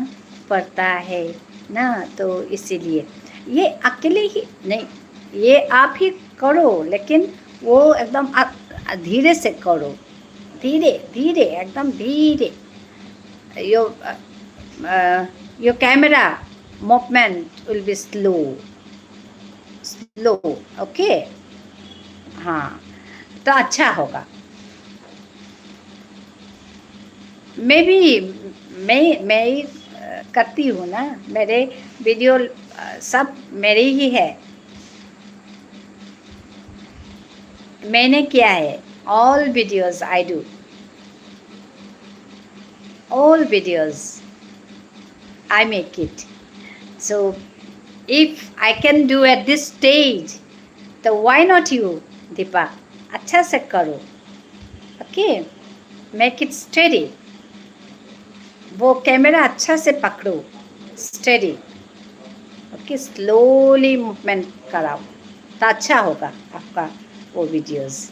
पड़ता है ना तो इसीलिए ये अकेले ही नहीं, ये आप ही करो, लेकिन वो एकदम धीरे से करो, धीरे धीरे, एकदम धीरे। Your camera movement will be slow, slow, okay. हाँ, तो अच्छा होगा। मैं ही करती हूँ ना, मेरे वीडियो सब मेरे ही है, मैंने किया है। All videos I do, all videos I make it. So if I can do at this stage, तो why not you, दीपा? अच्छा से करो, ओके। मेक इट स्टेडी, वो कैमरा अच्छा से पकड़ो, स्टेडी, ओके। स्लोली मूवमेंट कराओ, तो अच्छा होगा आपका वो वीडियोस।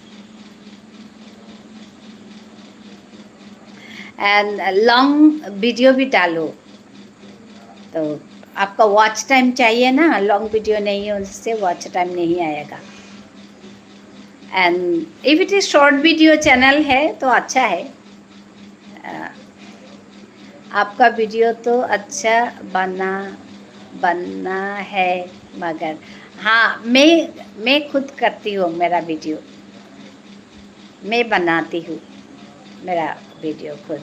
एंड लॉन्ग वीडियो भी डालो, तो आपका वॉच टाइम चाहिए ना, लॉन्ग वीडियो नहीं है उससे वॉच टाइम नहीं आएगा। And if it is short video channel है तो अच्छा है। आपका वीडियो तो अच्छा बनना है, मगर हाँ, मैं खुद करती हूँ मेरा वीडियो, मैं बनाती हूँ मेरा वीडियो खुद।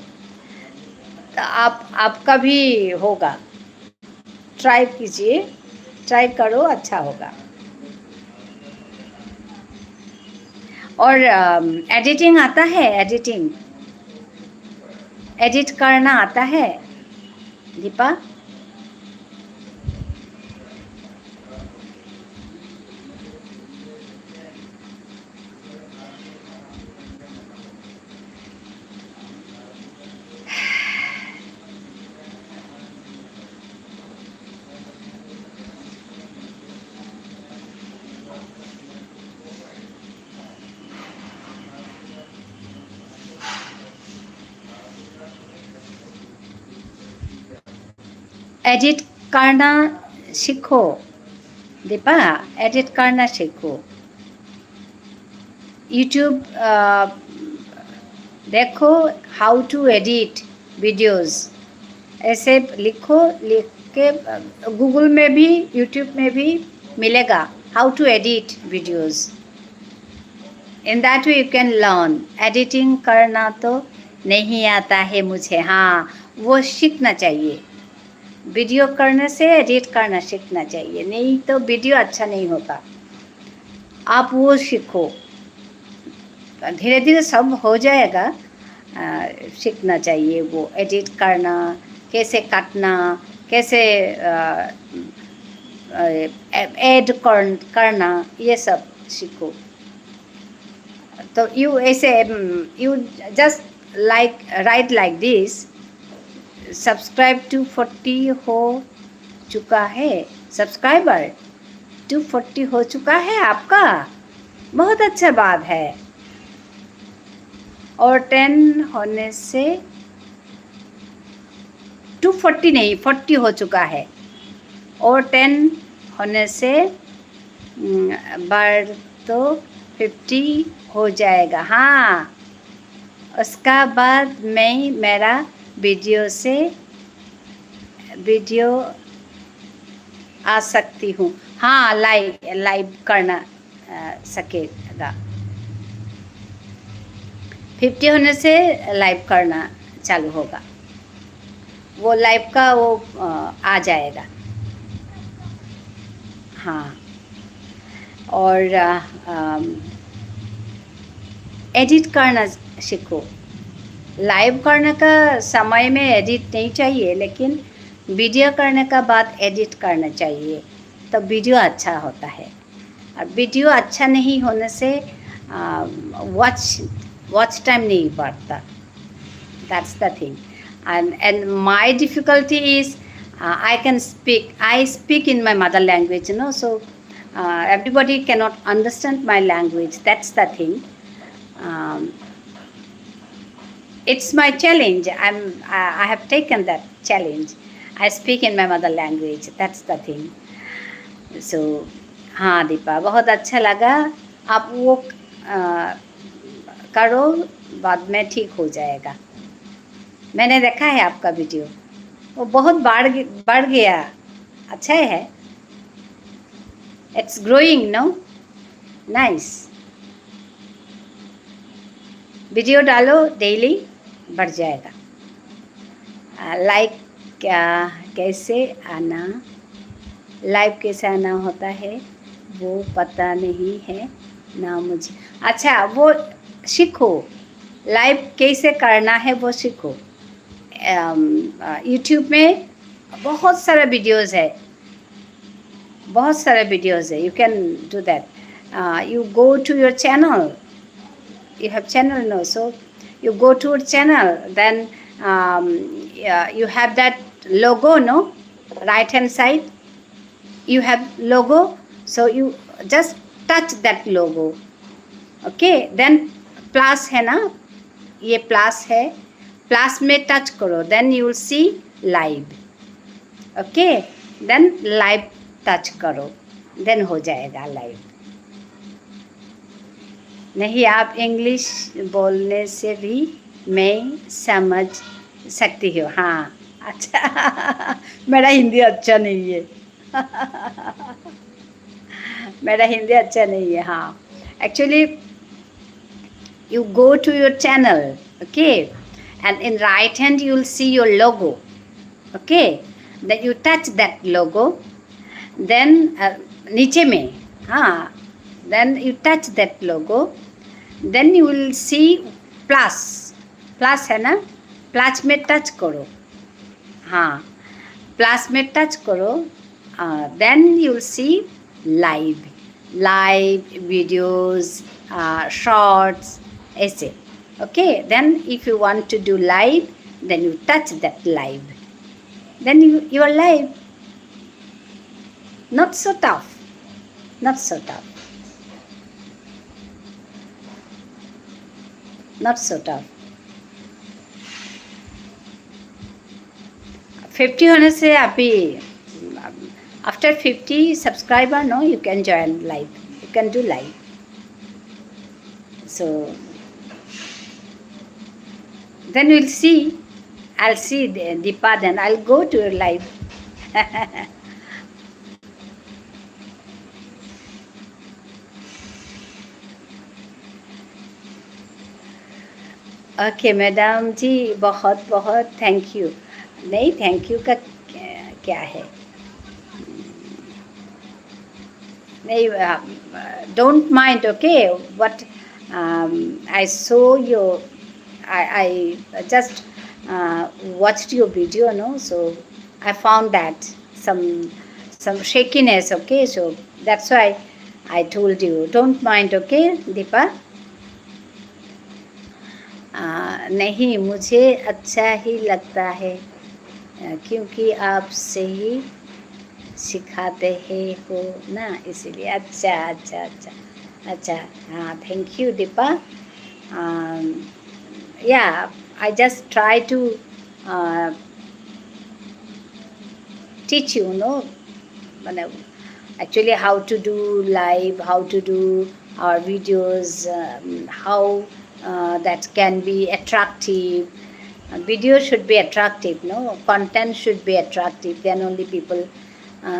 तो आपका भी होगा, ट्राई कीजिए, ट्राई करो, अच्छा होगा। और एडिटिंग आता है? एडिट करना आता है दीपा? एडिट करना सीखो दीपा, एडिट करना सीखो। यूट्यूब देखो, हाउ टू एडिट वीडियोस, ऐसे लिखो, लिख के गूगल में भी यूट्यूब में भी मिलेगा, how to edit videos. In that way you can learn. Editing करना तो नहीं आता है मुझे, हाँ, वो सीखना चाहिए। वीडियो करने से एडिट करना सीखना चाहिए, नहीं तो वीडियो अच्छा नहीं होगा। आप वो सीखो, धीरे धीरे सब हो जाएगा। सीखना चाहिए वो एडिट करना, कैसे काटना, कैसे ऐड करना, ये सब सीखो। तो यू ऐसे you just like right like this, subscribe 240 हो चुका है, सब्सक्राइबर 240 हो चुका है आपका, बहुत अच्छा बात है। और 10 होने से 240 नहीं, 40 हो चुका है, और 10 होने से बढ़ तो 50 हो जाएगा। हाँ, उसका बाद मैं मेरा वीडियो आ सकती हूँ। हाँ, लाइव करना सकेगा। 50 होने से लाइव करना चालू होगा, वो लाइव का वो आ जाएगा। हाँ, और एडिट करना सीखो। लाइव करने का समय में एडिट नहीं चाहिए, लेकिन वीडियो करने का बाद एडिट करना चाहिए, तो वीडियो अच्छा होता है। और वीडियो अच्छा नहीं होने से वॉच टाइम नहीं बढ़ता। That's the thing. and my difficulty is I speak in my mother language, so everybody cannot understand my language. That's the thing. It's my challenge. I have taken that challenge. I speak in my mother language. That's the thing. सो हाँ दीपा, बहुत अच्छा लगा। आप वो करो, बाद में ठीक हो जाएगा। मैंने देखा है आपका वीडियो, वो बहुत बढ़ गया। अच्छा है, it's growing no, nice. Video डालो डेली, बढ़ जाएगा। लाइक कैसे आना, लाइव कैसे आना होता है वो पता नहीं है ना मुझे। अच्छा, वो सीखो, लाइव कैसे करना है वो सीखो। यूट्यूब में बहुत सारा वीडियोस है, बहुत सारे वीडियोस है, you can do that. You go to your channel, you have channel no, so you go to your channel, then you have that logo no, right hand side you have logo, so you just touch that logo, okay, then plus है ना, ये plus है, plus में touch करो, then you will see live, okay, then live touch करो, then हो जाएगा live। नहीं, आप इंग्लिश बोलने से भी मैं समझ सकती हूँ। हाँ अच्छा मेरा हिंदी अच्छा नहीं है मेरा हिंदी अच्छा नहीं है। हाँ, actually you go to your channel, okay, and in right hand you will see your logo, okay, then you touch that logo, then नीचे में, हाँ, then you touch that logo, then you will see plus, plus है ना, plus में touch करो, हाँ, plus में touch करो, then you will see live videos, shorts, ऐसे, okay, then if you want to do live, then you touch that live, then you are live. Not so tough, not so tough, not so tough। 50 होने से अभी, after 50 subscriber no, you can join live, you can do live, so then we'll see, I'll see Deepa, then I'll go to your live okay madam जी, बहुत बहुत thank you. नहीं, thank you का क्या है, नहीं, don't mind, okay, what I so your, I just watched your video, no, so I found that some shakiness, okay, so that's why I told you, don't mind, okay Deepa. नहीं, मुझे अच्छा ही लगता है क्योंकि आप सही सिखाते हैं हो ना, इसीलिए। अच्छा अच्छा अच्छा अच्छा, हाँ, thank you Deepa. Yeah, I just try to teach you, no, actually how to do live, how to do our videos, how that can be attractive. Video should be attractive, no, content should be attractive, then only people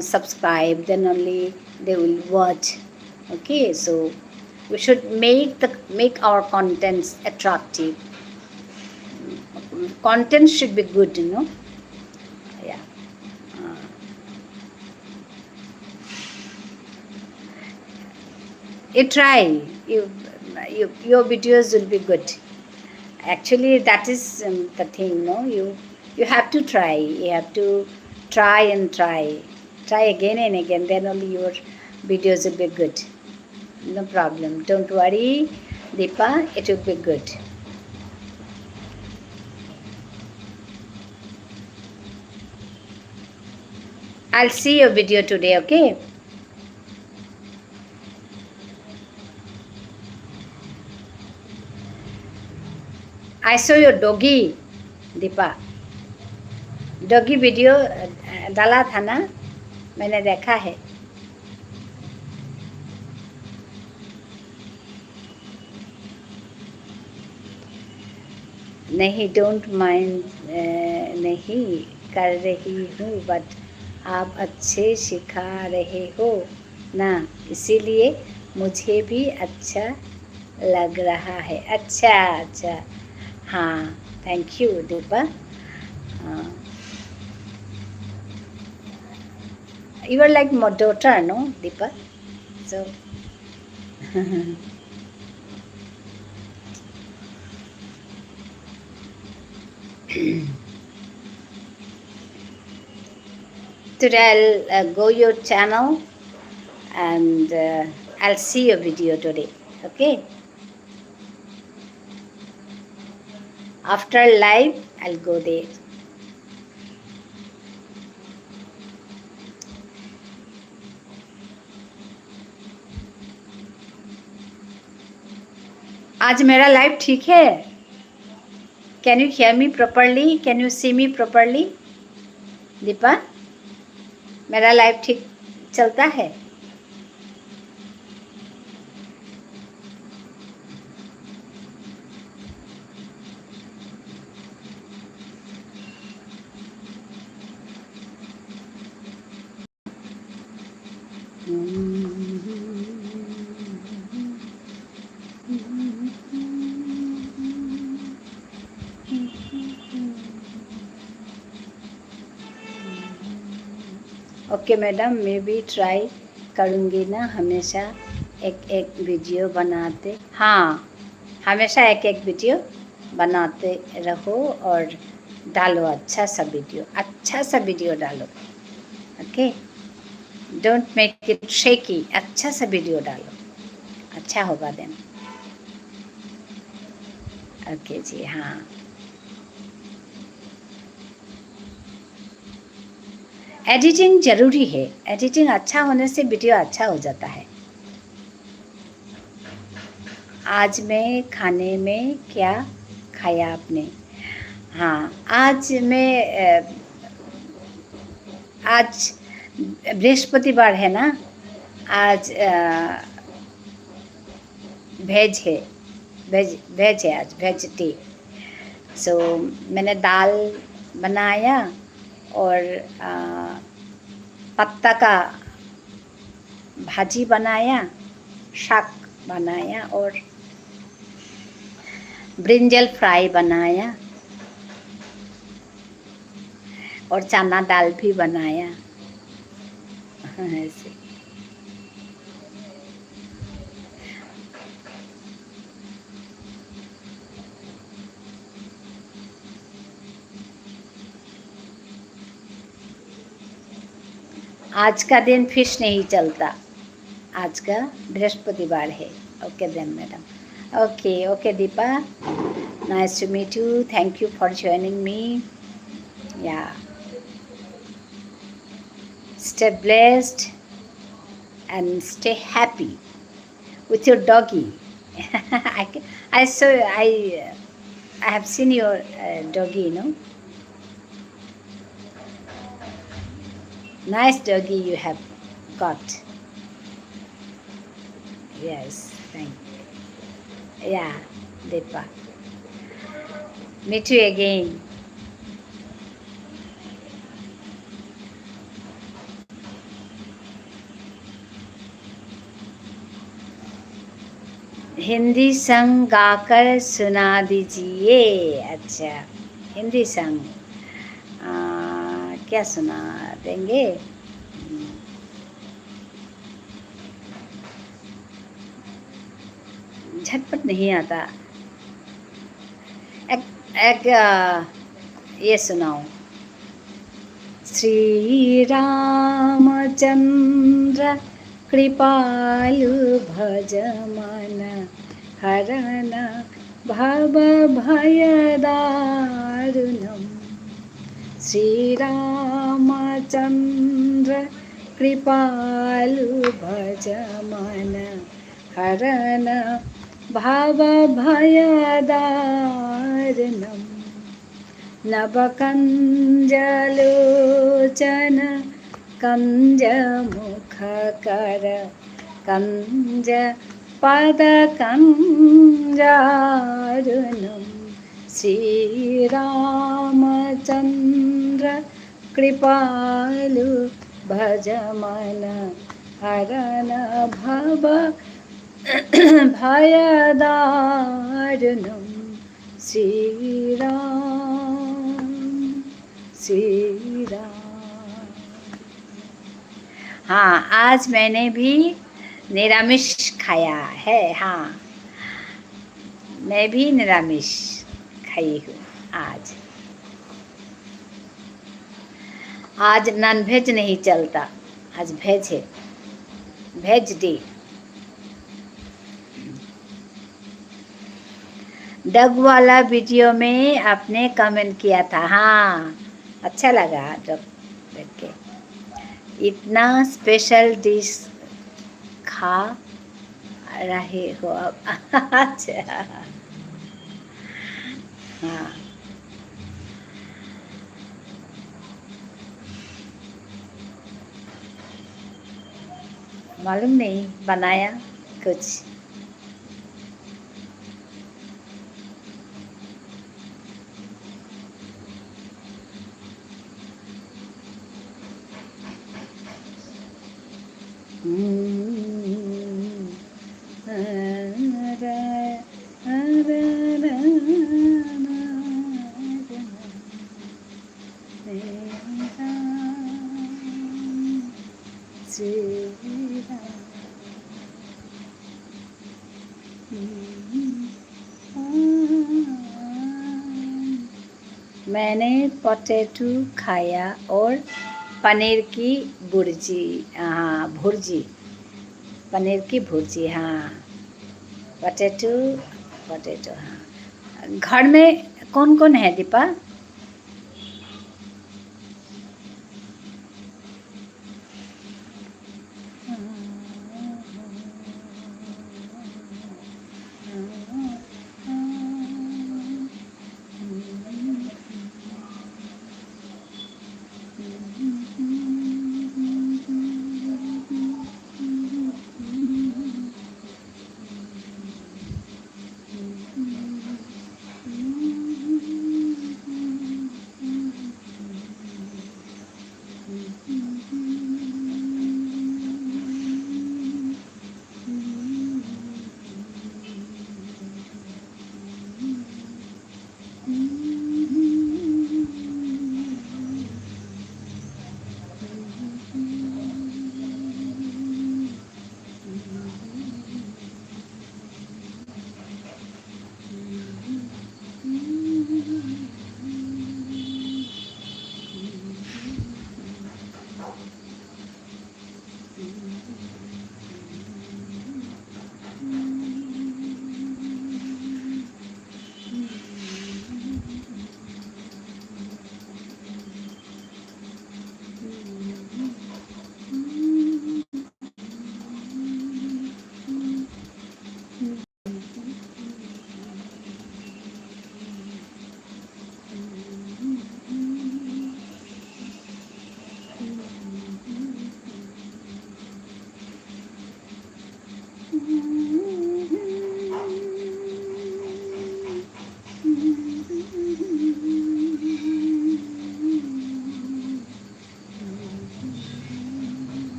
subscribe, then only they will watch, okay, so we should make our contents attractive. Content should be good, you know. Yeah. You try. Your videos will be good. Actually, that is the thing, no. You have to try. You have to try and try. Try again and again. Then only your videos will be good. No problem. Don't worry, Deepa. It will be good. I'll see your video today, okay? I saw your doggy, Deepa. Doggy video डाला था ना, मैंने देखा है। नहीं, don't mind, नहीं कर रही हूँ, बट आप अच्छे सिखा रहे हो ना, इसीलिए मुझे भी अच्छा लग रहा है। अच्छा अच्छा, हाँ, thank you Deepa. You are like my daughter, no, Deepa? So, today I'll go your channel and I'll see your video today. Okay? After live, I'll go there. आज मेरा लाइव ठीक है? Can you hear me properly? Can you see me properly? Deepa, मेरा live ठीक चलता है? Okay madam, मैं भी ट्राई करूँगी ना, हमेशा एक एक वीडियो बनाते, हाँ, हमेशा एक एक वीडियो बनाते रहो और डालो अच्छा सा वीडियो डालो। Okay, don't make it shaky, अच्छा सा वीडियो डालो, अच्छा होगा देन। ओके जी, हाँ, एडिटिंग ज़रूरी है, एडिटिंग अच्छा होने से वीडियो अच्छा हो जाता है। आज मैं खाने में क्या खाया आपने? हाँ, आज बृहस्पतिवार है ना, आज वेज है, आज वेज टी। सो मैंने दाल बनाया और पत्ता का भाजी बनाया, शाक बनाया और ब्रिंजल फ्राई बनाया और चना दाल भी बनाया। ऐसे आज का दिन फिश नहीं चलता, आज का बृहस्पतिवार है। Okay then madam, okay Deepa, nice to meet you, thank you for joining me. Yeah, stay blessed and stay happy with your doggy. I have seen your doggy, you know. Nice doggy you have got. Yes, thank you. Yeah, Deepa. Meet you again. Hindi संग गाकर सुना दीजिए। अच्छा, हिंदी संग क्या सुना देंगे? झटपट नहीं आता। एक ये सुनाओ, श्री रामचंद्र कृपालु भज मन हरन भव भय दारुणम्। श्री रामचंद्र कृपालु भज मन हरन भव भय दारुणम्। नवकंजलोचन कंज मुखकर कंज पद कंजारुणम्। श्री रामचंद्र कृपालु भजमन हरन भव भयदारुणं श्री राम। हाँ, आज मैंने भी निरामिष खाया है। हाँ, मैं भी निरामिष खाई हूँ आज। आज नॉन वेज नहीं चलता, आज वेज है, वेज डे। डग वाला वीडियो में आपने कमेंट किया था। हाँ, अच्छा लगा डग देख के। इतना स्पेशल डिश खा रहे हो अब। अच्छा, हाँ, मालूम नहीं, बनाया कुछ। मैंने पोटैटो खाया और पनीर की भुर्जी। हाँ, भुर्जी, पनीर की भुर्जी। हाँ, पोटैटो, पोटैटो। हाँ, घर में कौन कौन है दीपा?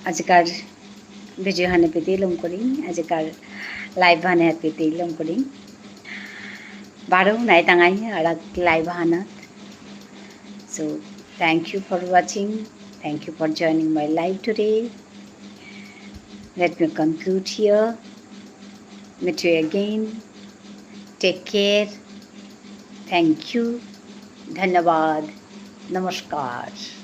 आजकार भिडिअ हाने पेते इलम करिं आजकार लाइव हाने पेते इलम करिं बारो नाय tangai arak live hanat. So thank you for watching. Thank you for joining my live today. Let me conclude here. Meet you again. Take care. Thank you. Dhanyabad. Namaskar.